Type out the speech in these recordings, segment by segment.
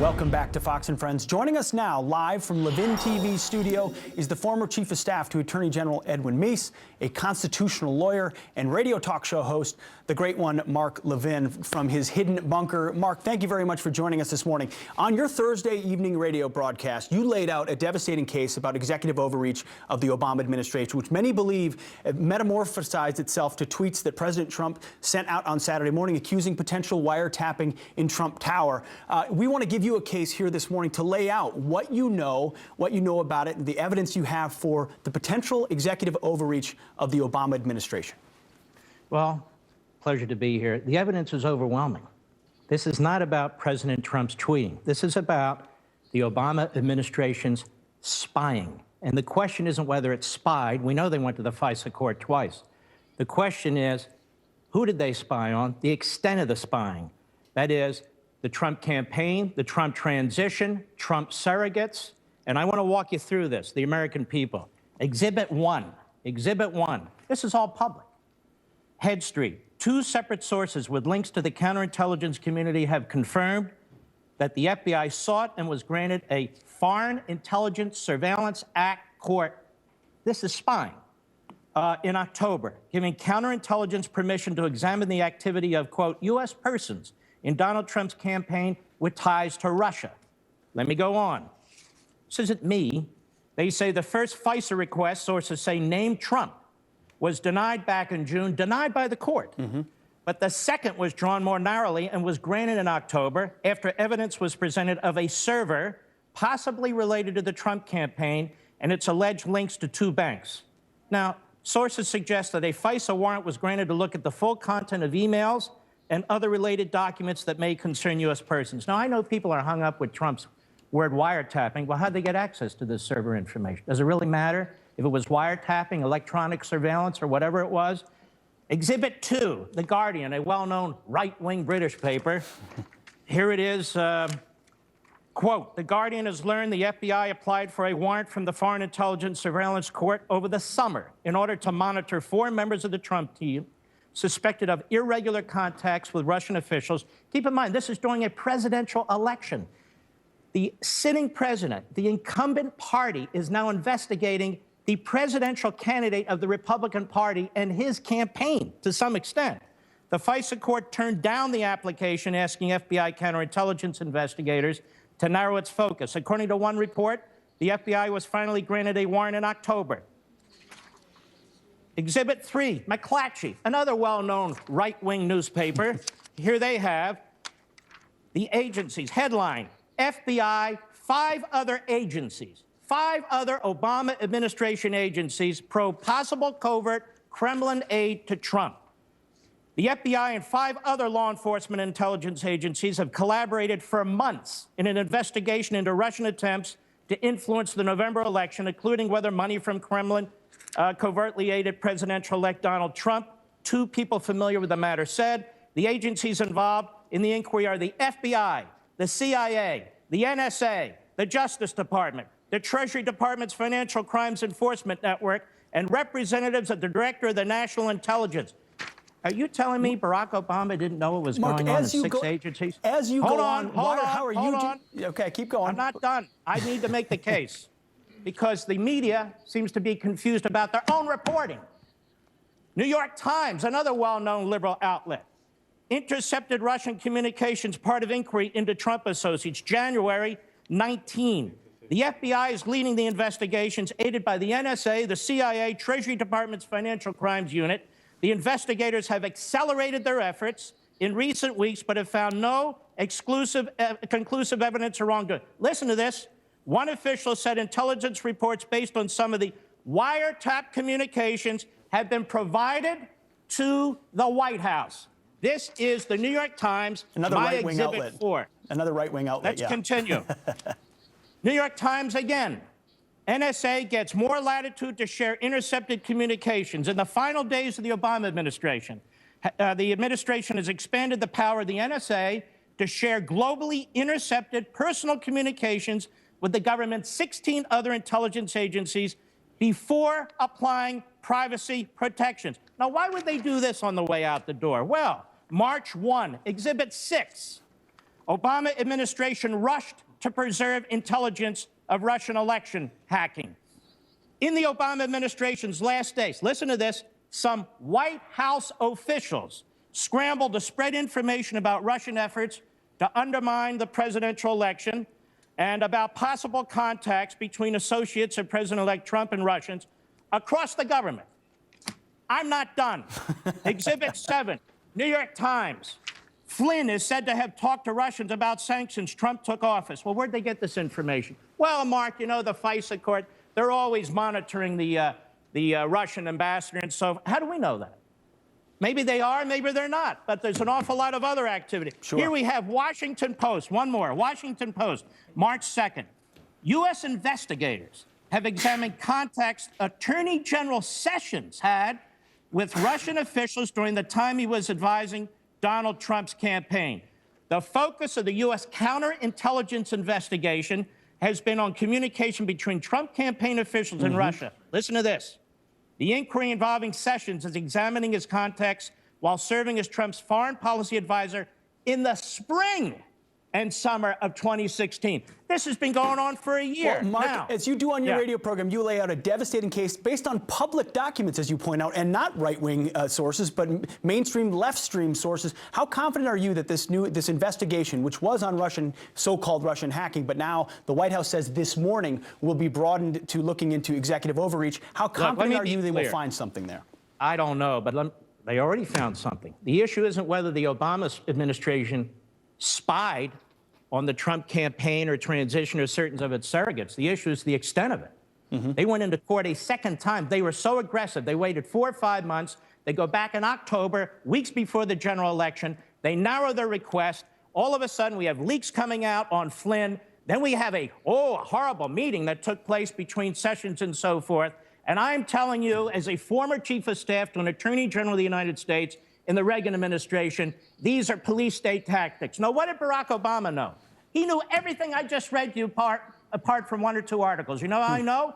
Welcome back to Fox and Friends. Joining us now, live from Levin TV studio, is the former Chief of Staff to Attorney General Edwin Meese, a constitutional lawyer and radio talk show host, the great one, Mark Levin, from his hidden bunker. Mark, thank you very much for joining us this morning. On your Thursday evening radio broadcast, you laid out a devastating case about executive overreach of the Obama administration, which many believe metamorphosized itself to tweets that President Trump sent out on Saturday morning accusing potential wiretapping in Trump Tower. We want to give you a case here this morning to lay out what you know about it, and the evidence you have for the potential executive overreach of the Obama administration. Well, pleasure to be here. The evidence is overwhelming. This is not about President Trump's tweeting. This is about the Obama administration's spying. And the question isn't whether it's spied. We know they went to the FISA court twice. The question is, who did they spy on? The extent of the spying. That is, the Trump campaign, the Trump transition, Trump surrogates. And I want to walk you through this, the American people. Exhibit 1. This is all public. Head Street. 2 separate sources with links to the counterintelligence community have confirmed that the FBI sought and was granted a Foreign Intelligence Surveillance Act court. This is spying. In October, giving counterintelligence permission to examine the activity of, quote, U.S. persons in Donald Trump's campaign with ties to Russia. Let me go on. This isn't me. They say the first FISA request, sources say, named Trump, was denied back in June, denied by the court. But the second was drawn more narrowly and was granted in October after evidence was presented of a server possibly related to the Trump campaign and its alleged links to 2 banks. Now, sources suggest that a FISA warrant was granted to look at the full content of emails and other related documents that may concern U.S. persons. Now, I know people are hung up with Trump's word wiretapping. Well, how'd they get access to this server information? Does it really matter if it was wiretapping, electronic surveillance, or whatever it was? Exhibit 2, The Guardian, a well-known right-wing British paper. Here it is. Quote, The Guardian has learned the FBI applied for a warrant from the Foreign Intelligence Surveillance Court over the summer in order to monitor 4 members of the Trump team suspected of irregular contacts with Russian officials. Keep in mind, this is during a presidential election. The sitting president, the incumbent party, is now investigating the presidential candidate of the Republican Party and his campaign to some extent. The FISA court turned down the application asking FBI counterintelligence investigators to narrow its focus. According to one report, the FBI was finally granted a warrant in October. Exhibit 3, McClatchy, another well-known right-wing newspaper. Here they have the agencies. Headline, FBI, 5 other agencies, 5 other Obama administration agencies probe possible covert Kremlin aid to Trump. The FBI and 5 other law enforcement intelligence agencies have collaborated for months in an investigation into Russian attempts to influence the November election, including whether money from Kremlin covertly aided presidential-elect Donald Trump. 2 people familiar with the matter said the agencies involved in the inquiry are the FBI, the CIA, the NSA, the Justice Department, the Treasury Department's Financial Crimes Enforcement Network, and representatives of the Director of the National Intelligence. Are you telling me Barack Obama didn't know what was going on in 6 agencies? As you go on, hold on. Okay, keep going. I'm not done. I need to make the case because the media seems to be confused about their own reporting. New York Times, another well-known liberal outlet, intercepted Russian communications, part of inquiry into Trump associates, January 19. The FBI is leading the investigations, aided by the NSA, the CIA, Treasury Department's Financial Crimes Unit. The investigators have accelerated their efforts in recent weeks, but have found no conclusive evidence of wrongdoing. Listen to this. One official said intelligence reports based on some of the wiretap communications have been provided to the White House. This is the New York Times, another right-wing outlet. 4. Another right-wing outlet, Let's continue. New York Times again. NSA gets more latitude to share intercepted communications. In the final days of the Obama administration, the administration has expanded the power of the NSA to share globally intercepted personal communications with the government's 16 other intelligence agencies before applying privacy protections. Now, why would they do this on the way out the door? Well, March 1, Exhibit 6. Obama administration rushed to preserve intelligence of Russian election hacking. In the Obama administration's last days, listen to this, some White House officials scrambled to spread information about Russian efforts to undermine the presidential election and about possible contacts between associates of President-elect Trump and Russians across the government. I'm not done. Exhibit 7, New York Times. Flynn is said to have talked to Russians about sanctions Trump took office. Well, where'd they get this information? Well, Mark, you know, the FISA court, they're always monitoring the Russian ambassador, and so how do we know that? Maybe they are, maybe they're not, but there's an awful lot of other activity. Sure. Here we have Washington Post, one more, Washington Post, March 2nd. U.S. investigators have examined contacts Attorney General Sessions had with Russian officials during the time he was advising Donald Trump's campaign. The focus of the U.S. counterintelligence investigation has been on communication between Trump campaign officials and Russia. Listen to this. The inquiry involving Sessions is examining his contacts while serving as Trump's foreign policy advisor in the spring and summer of 2016. This has been going on for a year. Well, Mark, now, as you do on your radio program, you lay out a devastating case based on public documents, as you point out, and not right-wing sources, but mainstream left-stream sources. How confident are you that this investigation, which was on so-called Russian hacking, but now the White House says this morning will be broadened to looking into executive overreach, how confident are you they will find something there? I don't know, but they already found something. The issue isn't whether the Obama administration spied on the Trump campaign or transition or certain of its surrogates. The issue is the extent of it. They went into court a second time. They were so aggressive. They waited 4 or 5 months. They go back in October, weeks before the general election. They narrow their request. All of a sudden, we have leaks coming out on Flynn. Then we have a horrible meeting that took place between Sessions and so forth. And I'm telling you, as a former chief of staff to an attorney general of the United States in the Reagan administration, these are police state tactics. Now, what did Barack Obama know? He knew everything I just read to you apart from 1 or 2 articles. You know how I know?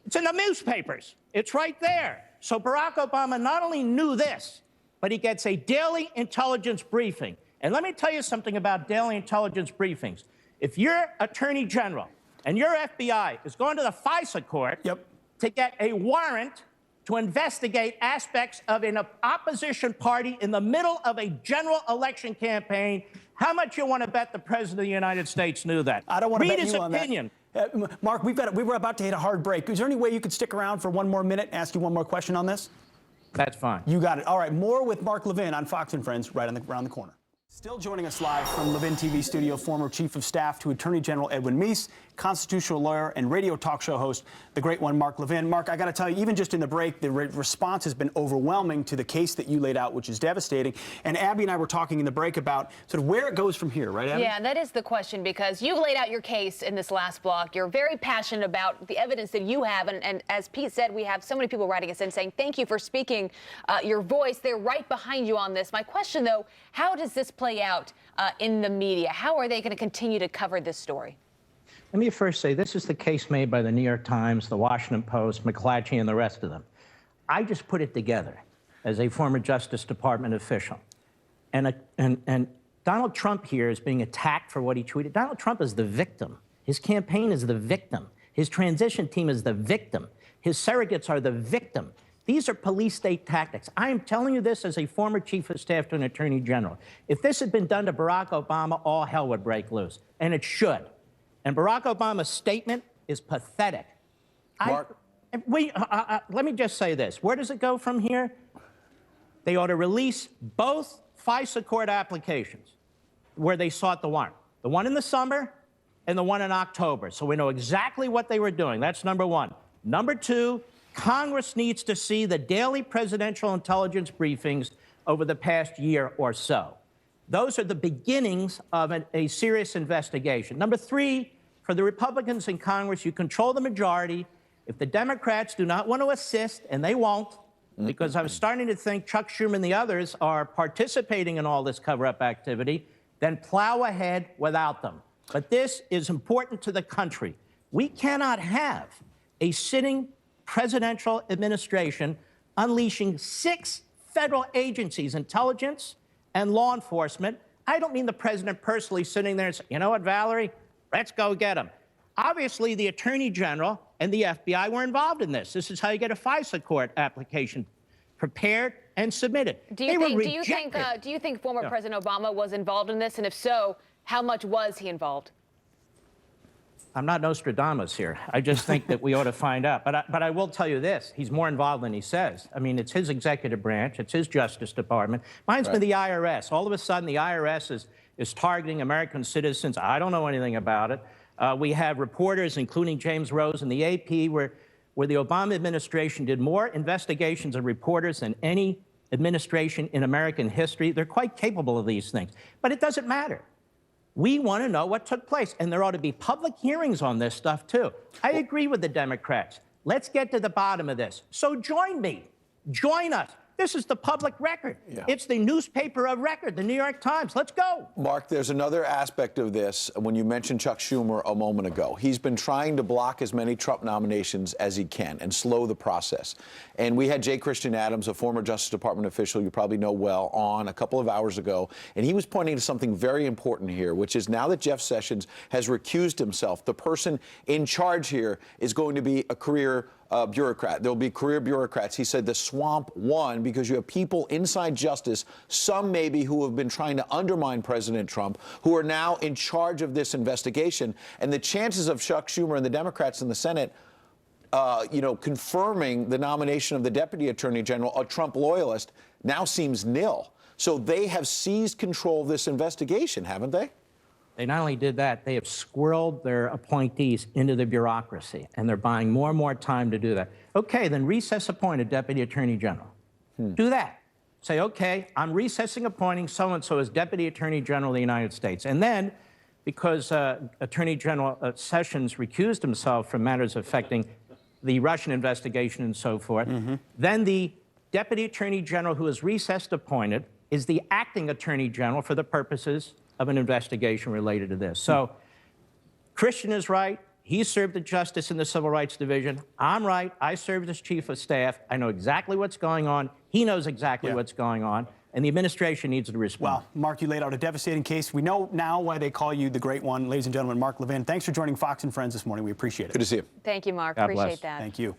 It's in the newspapers. It's right there. So Barack Obama not only knew this, but he gets a daily intelligence briefing. And let me tell you something about daily intelligence briefings. If your attorney general and your FBI is going to the FISA court to get a warrant to investigate aspects of an opposition party in the middle of a general election campaign, how much you want to bet the President of the United States knew that? I don't want to bet his you on opinion. That. Mark, we were about to hit a hard break. Is there any way you could stick around for 1 more minute and ask you 1 more question on this? That's fine. You got it. All right, more with Mark Levin on Fox & Friends around the corner. Still joining us live from Levin TV studio, former Chief of Staff to Attorney General Edwin Meese, constitutional lawyer and radio talk show host, the great one, Mark Levin. Mark, I got to tell you, even just in the break, the response has been overwhelming to the case that you laid out, which is devastating. And Abby and I were talking in the break about sort of where it goes from here, right, Abby? Yeah, that is the question, because you laid out your case in this last block. You're very passionate about the evidence that you have. And as Pete said, we have so many people writing us in saying, thank you for speaking your voice. They're right behind you on this. My question, though, how does this play out in the media? How are they going to continue to cover this story? Let me first say, this is the case made by the New York Times, the Washington Post, McClatchy, and the rest of them. I just put it together as a former Justice Department official. And Donald Trump here is being attacked for what he tweeted. Donald Trump is the victim. His campaign is the victim. His transition team is the victim. His surrogates are the victim. These are police state tactics. I am telling you this as a former chief of staff to an attorney general. If this had been done to Barack Obama, all hell would break loose, and it should. And Barack Obama's statement is pathetic. Mark. Let me just say this. Where does it go from here? They ought to release both FISA court applications where they sought the warrant. The one in the summer and the one in October. So we know exactly what they were doing. That's number one. Number two, Congress needs to see the daily presidential intelligence briefings over the past year or so. Those are the beginnings of a serious investigation. Number three, for the Republicans in Congress, you control the majority. If the Democrats do not want to assist, and they won't, because I'm starting to think Chuck Schumer and the others are participating in all this cover-up activity, then plow ahead without them. But this is important to the country. We cannot have a sitting presidential administration unleashing 6 federal agencies, intelligence and law enforcement. I don't mean the president personally sitting there and saying, you know what, Valerie, let's go get him. Obviously, the Attorney General and the FBI were involved in this. This is how you get a FISA court application prepared and submitted. Do you think former President Obama was involved in this? And if so, how much was he involved? I'm not Nostradamus here. I just think that we ought to find out. But I will tell you this. He's more involved than he says. I mean, it's his executive branch. It's his Justice Department. Mine's been the IRS. All of a sudden, the IRS is targeting American citizens. I don't know anything about it. We have reporters, including James Rose in the AP, where the Obama administration did more investigations of reporters than any administration in American history. They're quite capable of these things. But it doesn't matter. We want to know what took place, and there ought to be public hearings on this stuff, too. I agree with the Democrats. Let's get to the bottom of this. So join me. Join us. This is the public record. Yeah. It's the newspaper of record, the New York Times. Let's go. Mark, there's another aspect of this. When you mentioned Chuck Schumer a moment ago, he's been trying to block as many Trump nominations as he can and slow the process. And we had J. Christian Adams, a former Justice Department official you probably know well, on a couple of hours ago. And he was pointing to something very important here, which is now that Jeff Sessions has recused himself, the person in charge here is going to be a career bureaucrat. There'll be career bureaucrats. He said the swamp won because you have people inside justice, some maybe who have been trying to undermine President Trump, who are now in charge of this investigation. And the chances of Chuck Schumer and the Democrats in the Senate confirming the nomination of the Deputy Attorney General, a Trump loyalist, now seems nil. So they have seized control of this investigation, haven't they? They not only did that, they have squirreled their appointees into the bureaucracy, and they're buying more and more time to do that. Okay, then recess appoint a Deputy Attorney General. Do that. Say, okay, I'm recessing appointing so-and-so as Deputy Attorney General of the United States. And then, because Attorney General Sessions recused himself from matters affecting the Russian investigation and so forth, then the Deputy Attorney General who is recessed appointed is the acting Attorney General for the purposes of an investigation related to this. So Christian is right. He served as justice in the Civil Rights Division. I'm right. I served as chief of staff. I know exactly what's going on. He knows exactly what's going on. And the administration needs to respond. Well, Mark, you laid out a devastating case. We know now why they call you the Great One. Ladies and gentlemen, Mark Levin, thanks for joining Fox and Friends this morning. We appreciate it. Good to see you. Thank you, Mark. God Appreciate bless. that. Thank you.